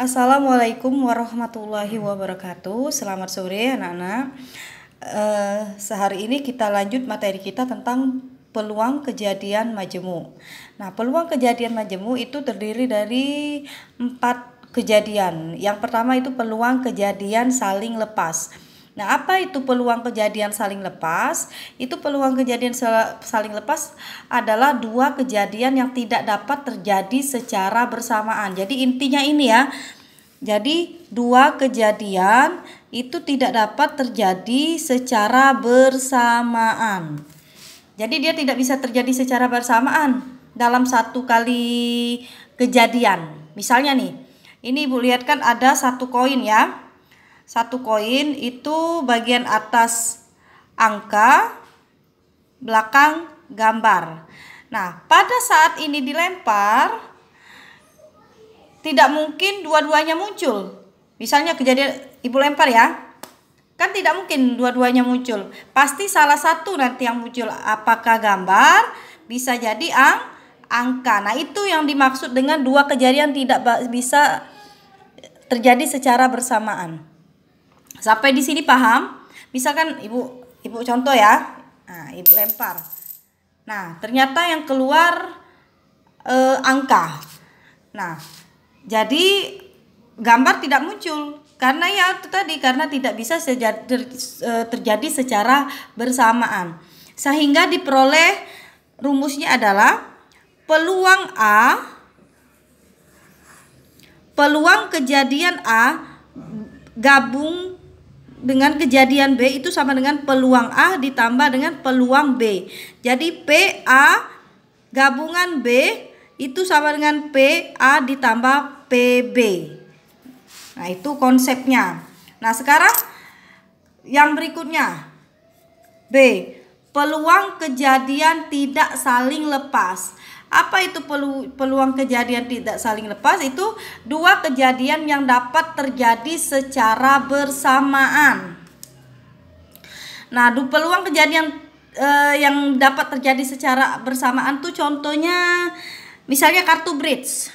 Assalamualaikum warahmatullahi wabarakatuh. Selamat sore anak-anak. Sehari ini kita lanjut materi kita tentang peluang kejadian majemu. Nah, peluang kejadian majemu itu terdiri dari 4 kejadian. Yang pertama itu peluang kejadian saling lepas. Nah, apa itu peluang kejadian saling lepas? Itu peluang kejadian saling lepas adalah 2 kejadian yang tidak dapat terjadi secara bersamaan. Jadi intinya ini ya. Jadi 2 kejadian itu tidak dapat terjadi secara bersamaan. Jadi dia tidak bisa terjadi secara bersamaan dalam satu kali kejadian. Misalnya nih, ini Ibu lihat kan ada 1 koin ya. 1 koin itu bagian atas angka, belakang gambar. Nah, pada saat ini dilempar, tidak mungkin dua-duanya muncul. Misalnya kejadian Ibu lempar ya, kan tidak mungkin dua-duanya muncul. Pasti salah satu nanti yang muncul. Apakah gambar, bisa jadi angka. Nah, itu yang dimaksud dengan 2 kejadian tidak bisa terjadi secara bersamaan. Sampai di sini paham? Misalkan Ibu contoh ya. Nah, Ibu lempar. Nah, ternyata yang keluar angka. Nah, jadi gambar tidak muncul karena ya itu tadi, karena tidak bisa terjadi secara bersamaan. Sehingga diperoleh rumusnya adalah peluang kejadian A gabung dengan kejadian B itu sama dengan peluang A ditambah dengan peluang B. Jadi PA gabungan B itu sama dengan PA ditambah PB. Nah, itu konsepnya. Nah, sekarang yang berikutnya. B. Peluang kejadian tidak saling lepas. Apa itu peluang kejadian tidak saling lepas? Itu 2 kejadian yang dapat terjadi secara bersamaan. Nah, peluang kejadian yang dapat terjadi secara bersamaan tuh contohnya misalnya kartu bridge.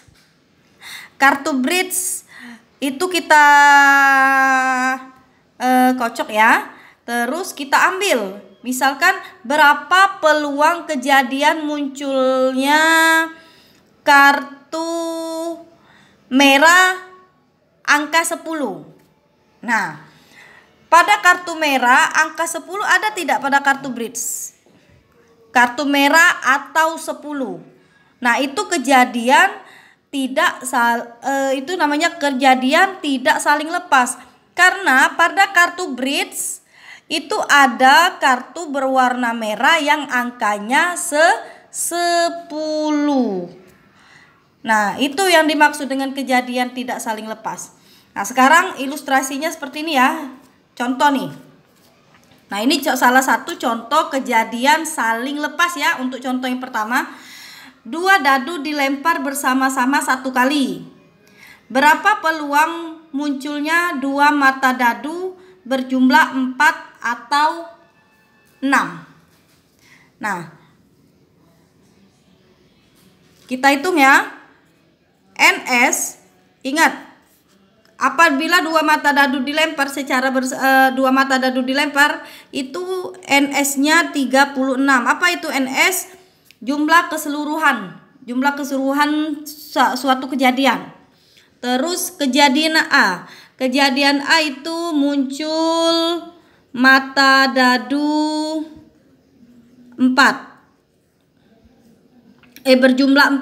Kartu bridge itu kita kocok ya. Terus kita ambil. Misalkan berapa peluang kejadian munculnya kartu merah angka 10. Nah, pada kartu merah angka 10 ada tidak pada kartu bridge? Kartu merah atau 10. Nah, itu kejadian itu namanya kejadian tidak saling lepas. Karena pada kartu bridge itu ada kartu berwarna merah yang angkanya 10. Nah, itu yang dimaksud dengan kejadian tidak saling lepas. Nah, sekarang ilustrasinya seperti ini ya. Contoh nih. Nah, ini salah satu contoh kejadian saling lepas ya. Untuk contoh yang pertama, 2 dadu dilempar bersama-sama 1 kali. Berapa peluang munculnya 2 mata dadu berjumlah 4 atau 6. Nah, kita hitung ya. NS, ingat, apabila 2 mata dadu dilempar secara 2 mata dadu dilempar itu NS-nya 36. Apa itu NS? Jumlah keseluruhan suatu kejadian. Terus kejadian A. Kejadian A itu muncul mata dadu 4. Berjumlah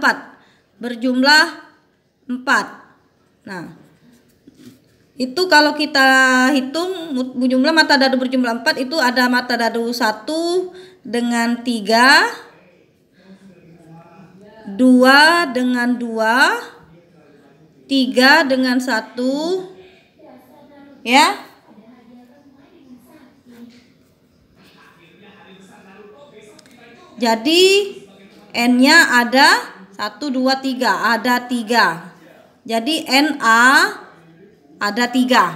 4. Nah, itu kalau kita hitung jumlah mata dadu berjumlah 4 itu ada mata dadu 1 dengan 3, 2 dengan 2, 3 dengan 1 ya. Jadi N-nya ada 1, 2, 3, ada 3. Jadi NA ada 3.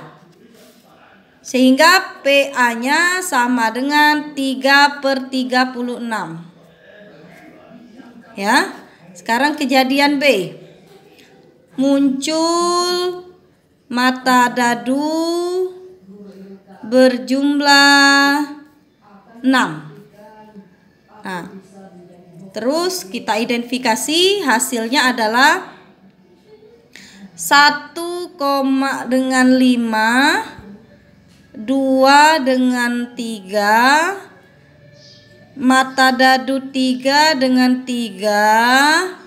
Sehingga PA-nya sama dengan 3/36. Ya. Sekarang kejadian B. Muncul mata dadu berjumlah 6. Nah, terus kita identifikasi hasilnya adalah 1, dengan 5, 2 dengan 3, mata dadu 3 dengan 3,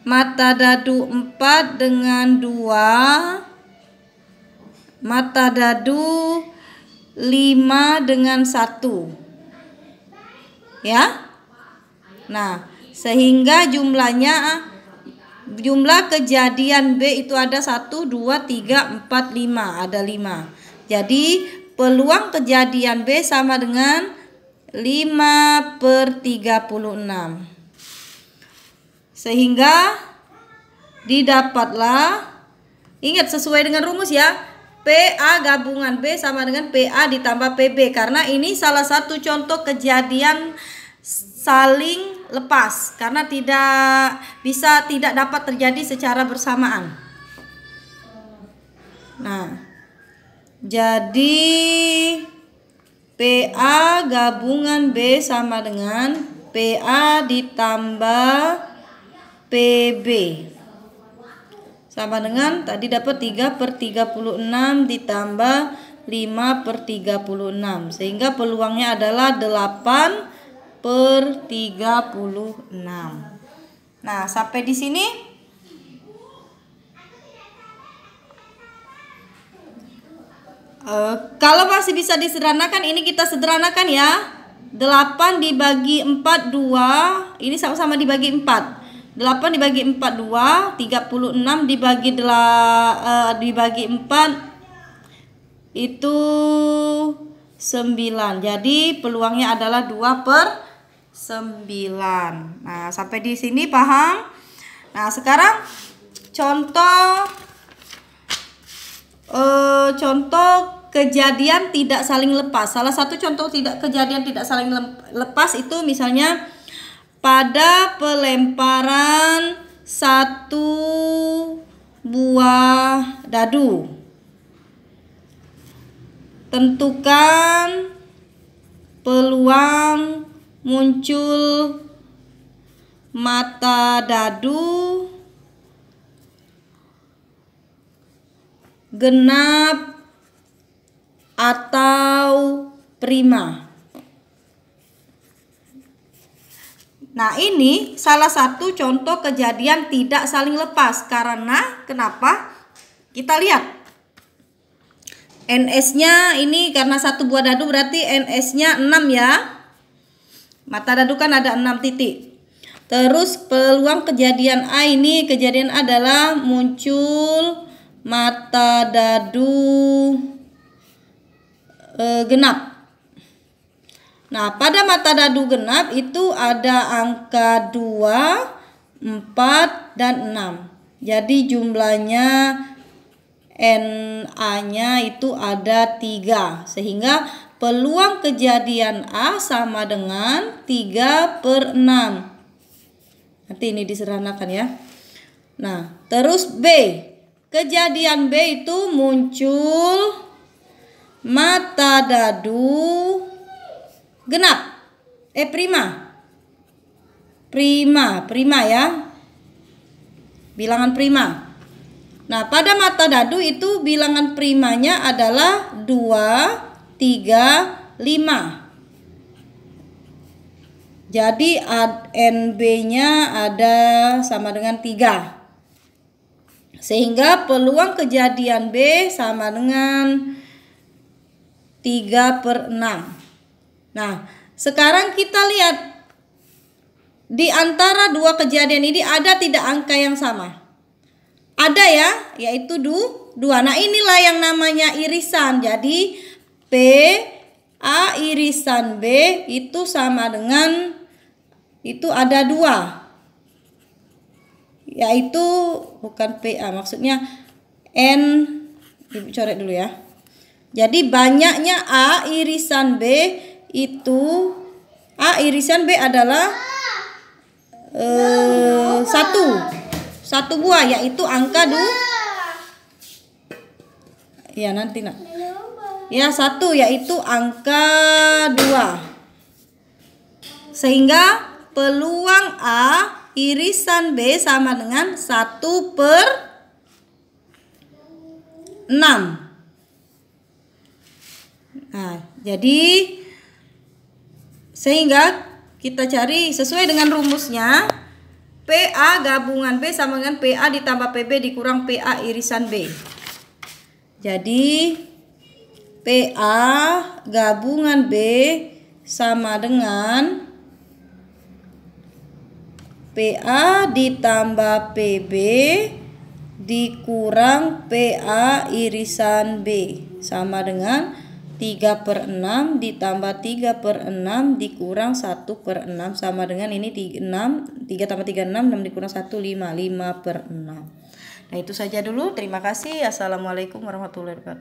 mata dadu 4 dengan 2, mata dadu 5 dengan 1. Ya. Nah, sehingga jumlah kejadian B itu ada 1, 2, 3, 4, 5. Ada 5. Jadi peluang kejadian B sama dengan 5/36. Sehingga didapatlah, ingat sesuai dengan rumus ya, PA gabungan B sama dengan PA ditambah PB. Karena ini salah satu contoh kejadian saling lepas. Karena tidak dapat terjadi secara bersamaan. Nah, jadi PA gabungan B sama dengan PA ditambah PB. Sama dengan tadi dapat 3/36 ditambah 5/36. Sehingga peluangnya adalah 8/36. Nah, sampai di sini kalau masih bisa disederhanakan, ini kita sederhanakan ya. 8 dibagi 4 2, ini sama-sama dibagi 4. 8 dibagi 4 2, 36 dibagi 4 itu 9. Jadi peluangnya adalah 2/9. Nah, sampai di sini paham? Nah, sekarang contoh kejadian tidak saling lepas. Salah satu contoh kejadian tidak saling lepas itu misalnya pada pelemparan 1 buah dadu. Tentukan peluang muncul mata dadu genap atau prima. Nah, ini salah satu contoh kejadian tidak saling lepas. Karena kenapa? Kita lihat. NS-nya ini karena 1 buah dadu berarti NS-nya 6 ya. Mata dadu kan ada 6 titik. Terus peluang kejadian A ini, kejadian A adalah muncul mata dadu genap. Nah, pada mata dadu genap itu ada angka 2, 4, dan 6. Jadi jumlahnya NA-nya itu ada 3. Sehingga peluang kejadian A sama dengan 3/6. Nanti ini disederhanakan ya. Nah, terus B. Kejadian B itu muncul mata dadu genap. Prima ya. Bilangan prima. Nah, pada mata dadu itu bilangan primanya adalah 2, 3, 5. Jadi NB-nya ada sama dengan 3. Sehingga peluang kejadian B sama dengan 3/6. Nah, sekarang kita lihat di antara dua kejadian ini ada tidak angka yang sama? Ada ya, yaitu 2. Nah, inilah yang namanya irisan. Jadi P A irisan B itu sama dengan itu ada 2. Yaitu bukan PA, maksudnya N, Ibu coret dulu ya. Jadi banyaknya A irisan B itu, A irisan B adalah 1 buah, yaitu angka Ya nanti nak. Ya 1 yaitu angka 2. Sehingga peluang A irisan B sama dengan 1/6. Nah, jadi sehingga kita cari sesuai dengan rumusnya, PA gabungan B sama dengan PA ditambah PB dikurang PA irisan B. Jadi PA gabungan B sama dengan PA ditambah PB dikurang PA irisan B sama dengan 3/6 ditambah 3/6 dikurang 1/6 sama dengan ini 3 tambah 3 6, 6 dikurang 1 5 5/6. Nah itu saja dulu, terima kasih. Assalamualaikum warahmatullahi wabarakatuh.